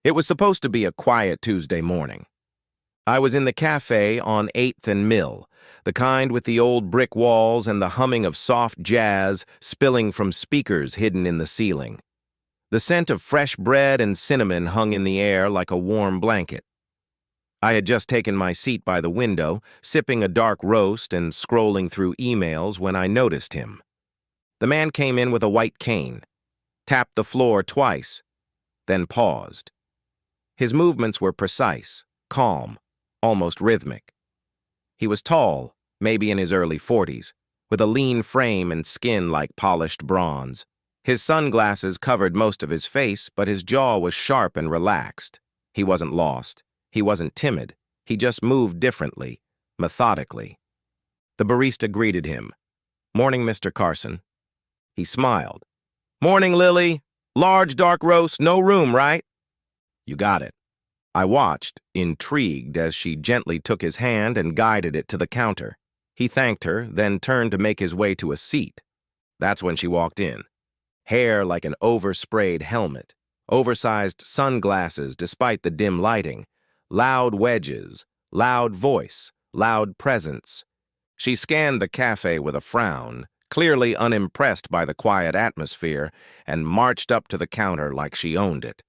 It was supposed to be a quiet Tuesday morning. I was in the cafe on 8th and Mill, the kind with the old brick walls and the humming of soft jazz spilling from speakers hidden in the ceiling. The scent of fresh bread and cinnamon hung in the air like a warm blanket. I had just taken my seat by the window, sipping a dark roast and scrolling through emails when I noticed him. The man came in with a white cane, tapped the floor twice, then paused. His movements were precise, calm, almost rhythmic. He was tall, maybe in his early 40s, with a lean frame and skin like polished bronze. His sunglasses covered most of his face, but his jaw was sharp and relaxed. He wasn't lost. He wasn't timid. He just moved differently, methodically. The barista greeted him. "Morning, Mr. Carson." He smiled. "Morning, Lily. Large dark roast, no room, right?" "You got it." I watched, intrigued, as she gently took his hand and guided it to the counter. He thanked her, then turned to make his way to a seat. That's when she walked in. Hair like an oversprayed helmet, oversized sunglasses despite the dim lighting, loud wedges, loud voice, loud presence. She scanned the cafe with a frown, clearly unimpressed by the quiet atmosphere, and marched up to the counter like she owned it.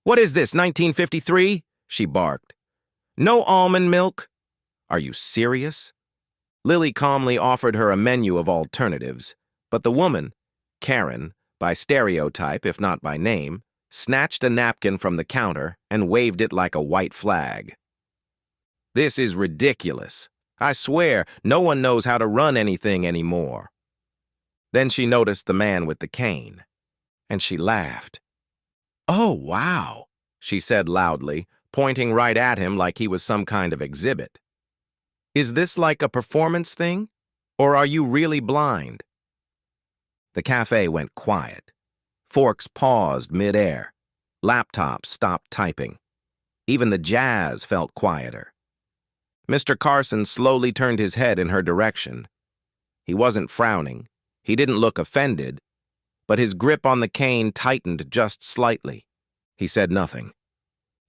"What is this, 1953? She barked. "No almond milk?" "Are you serious?" Lily calmly offered her a menu of alternatives, but the woman, Karen, by stereotype if not by name, snatched a napkin from the counter and waved it like a white flag. "This is ridiculous. I swear, no one knows how to run anything anymore." Then she noticed the man with the cane, and she laughed. "Oh, wow," she said loudly, pointing right at him like he was some kind of exhibit. "Is this like a performance thing? Or are you really blind?" The cafe went quiet. Forks paused mid-air. Laptops stopped typing. Even the jazz felt quieter. Mr. Carson slowly turned his head in her direction. He wasn't frowning. He didn't look offended, but his grip on the cane tightened just slightly. He said nothing.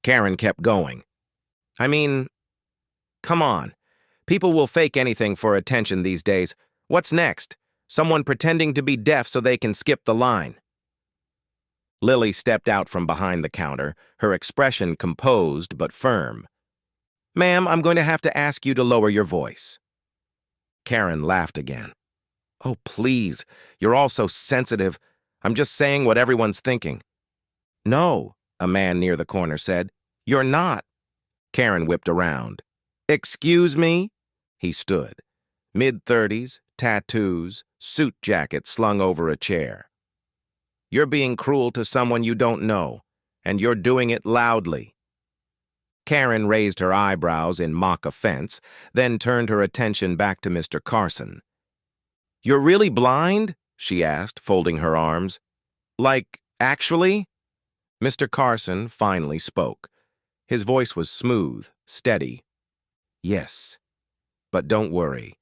Karen kept going. "I mean, come on. People will fake anything for attention these days. What's next? Someone pretending to be deaf so they can skip the line." Lily stepped out from behind the counter, her expression composed but firm. "Ma'am, I'm going to have to ask you to lower your voice." Karen laughed again. "Oh, please, you're all so sensitive. I'm just saying what everyone's thinking." "No," a man near the corner said. "You're not." Karen whipped around. "Excuse me?" He stood. Mid-30s, tattoos, suit jacket slung over a chair. "You're being cruel to someone you don't know, and you're doing it loudly." Karen raised her eyebrows in mock offense, then turned her attention back to Mr. Carson. "You're really blind?" she asked, folding her arms. "Like, actually?" Mr. Carson finally spoke. His voice was smooth, steady. "Yes, but don't worry.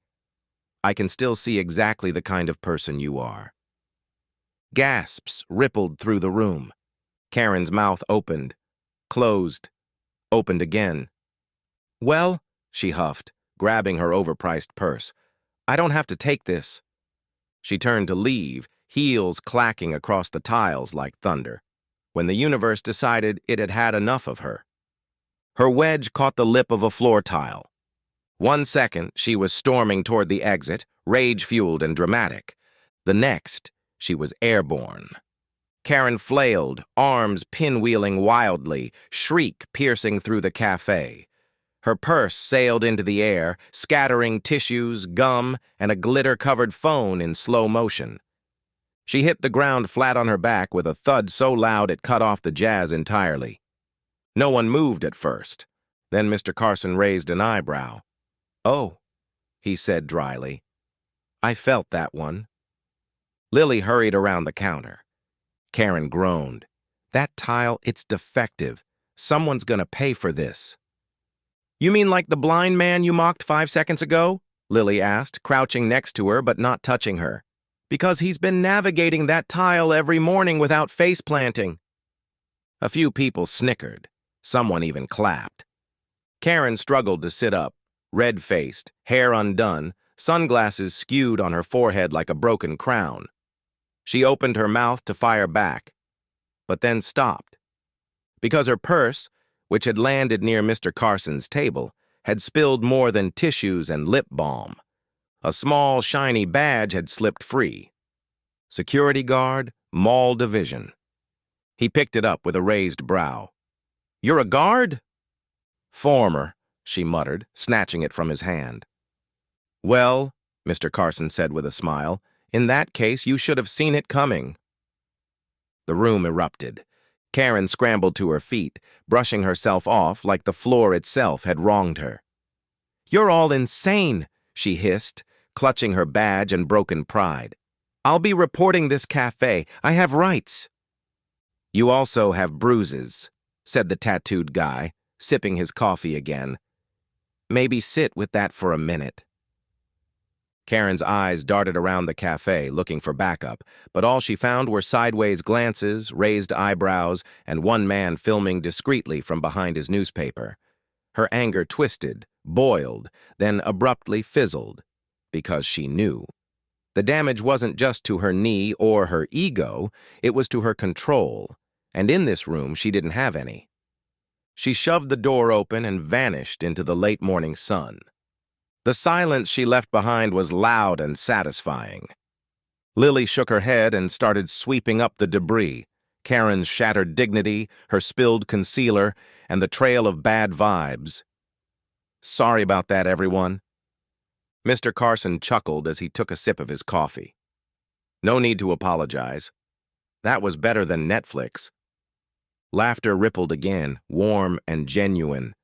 I can still see exactly the kind of person you are." Gasps rippled through the room. Karen's mouth opened, closed, opened again. "Well," she huffed, grabbing her overpriced purse, "I don't have to take this." She turned to leave, heels clacking across the tiles like thunder, when the universe decided it had had enough of her. Her wedge caught the lip of a floor tile. 1 second, she was storming toward the exit, rage-fueled and dramatic. The next, she was airborne. Karen flailed, arms pinwheeling wildly, shriek piercing through the cafe. Her purse sailed into the air, scattering tissues, gum, and a glitter-covered phone in slow motion. She hit the ground flat on her back with a thud so loud it cut off the jazz entirely. No one moved at first. Then Mr. Carson raised an eyebrow. "Oh," he said dryly. "I felt that one." Lily hurried around the counter. Karen groaned. "That tile, it's defective. Someone's gonna pay for this." "You mean like the blind man you mocked 5 seconds ago?" Lily asked, crouching next to her but not touching her. "Because he's been navigating that tile every morning without face planting." A few people snickered. Someone even clapped. Karen struggled to sit up, red-faced, hair undone, sunglasses skewed on her forehead like a broken crown. She opened her mouth to fire back, but then stopped. Because her purse, which had landed near Mr. Carson's table, had spilled more than tissues and lip balm. A small, shiny badge had slipped free. Security guard, mall division. He picked it up with a raised brow. "You're a guard?" "Former," she muttered, snatching it from his hand. "Well," Mr. Carson said with a smile, "in that case you should have seen it coming." The room erupted. Karen scrambled to her feet, brushing herself off like the floor itself had wronged her. "You're all insane," she hissed, clutching her badge and broken pride. "I'll be reporting this cafe. I have rights." "You also have bruises," said the tattooed guy, sipping his coffee again. "Maybe sit with that for a minute." Karen's eyes darted around the cafe, looking for backup, but all she found were sideways glances, raised eyebrows, and one man filming discreetly from behind his newspaper. Her anger twisted, boiled, then abruptly fizzled, because she knew. The damage wasn't just to her knee or her ego, it was to her control, and in this room she didn't have any. She shoved the door open and vanished into the late morning sun. The silence she left behind was loud and satisfying. Lily shook her head and started sweeping up the debris, Karen's shattered dignity, her spilled concealer, and the trail of bad vibes. "Sorry about that, everyone." Mr. Carson chuckled as he took a sip of his coffee. "No need to apologize. That was better than Netflix." Laughter rippled again, warm and genuine.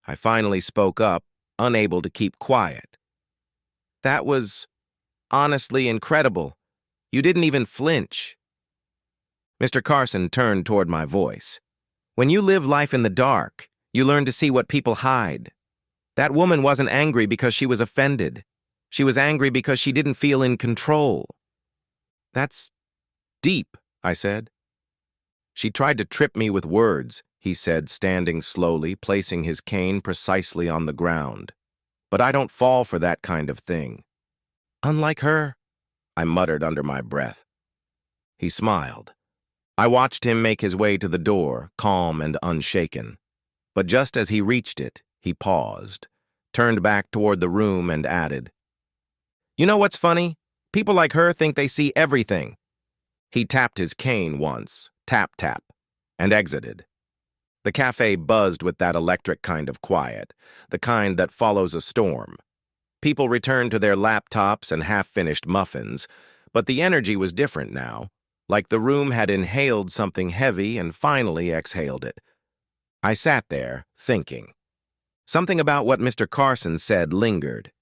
I finally spoke up, unable to keep quiet. "That was honestly incredible. You didn't even flinch." Mr. Carson turned toward my voice. "When you live life in the dark, you learn to see what people hide. That woman wasn't angry because she was offended. She was angry because she didn't feel in control." "That's deep," I said. "She tried to trip me with words," he said, standing slowly, placing his cane precisely on the ground. "But I don't fall for that kind of thing." "Unlike her," I muttered under my breath. He smiled. I watched him make his way to the door, calm and unshaken. But just as he reached it, he paused, turned back toward the room and added, "You know what's funny? People like her think they see everything." He tapped his cane once, tap, tap, and exited. The cafe buzzed with that electric kind of quiet, the kind that follows a storm. People returned to their laptops and half-finished muffins, but the energy was different now, like the room had inhaled something heavy and finally exhaled it. I sat there, thinking. Something about what Mr. Carson said lingered.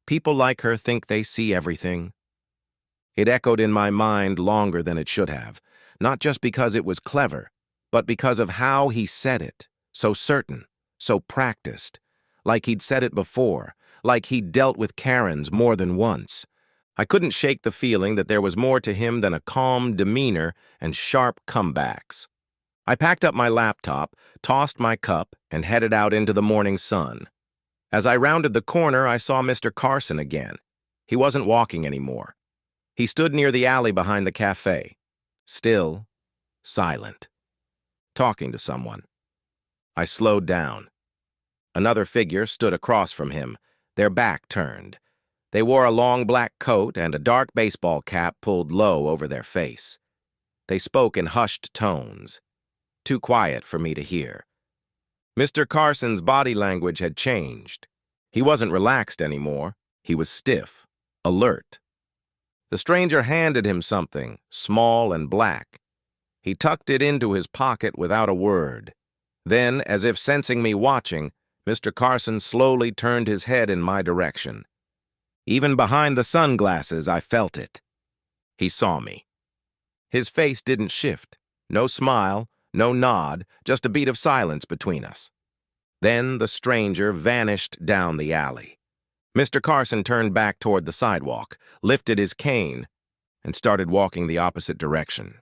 People like her think they see everything. It echoed in my mind longer than it should have, not just because it was clever, but because of how he said it, so certain, so practiced, like he'd said it before, like he'd dealt with Karens more than once. I couldn't shake the feeling that there was more to him than a calm demeanor and sharp comebacks. I packed up my laptop, tossed my cup, and headed out into the morning sun. As I rounded the corner, I saw Mr. Carson again. He wasn't walking anymore. He stood near the alley behind the cafe, still, silent, talking to someone. I slowed down. Another figure stood across from him, their back turned. They wore a long black coat and a dark baseball cap pulled low over their face. They spoke in hushed tones, too quiet for me to hear. Mr. Carson's body language had changed. He wasn't relaxed anymore. He was stiff, alert. The stranger handed him something, small and black. He tucked it into his pocket without a word. Then, as if sensing me watching, Mr. Carson slowly turned his head in my direction. Even behind the sunglasses, I felt it. He saw me. His face didn't shift. No smile, no nod, just a beat of silence between us. Then the stranger vanished down the alley. Mr. Carson turned back toward the sidewalk, lifted his cane, and started walking the opposite direction.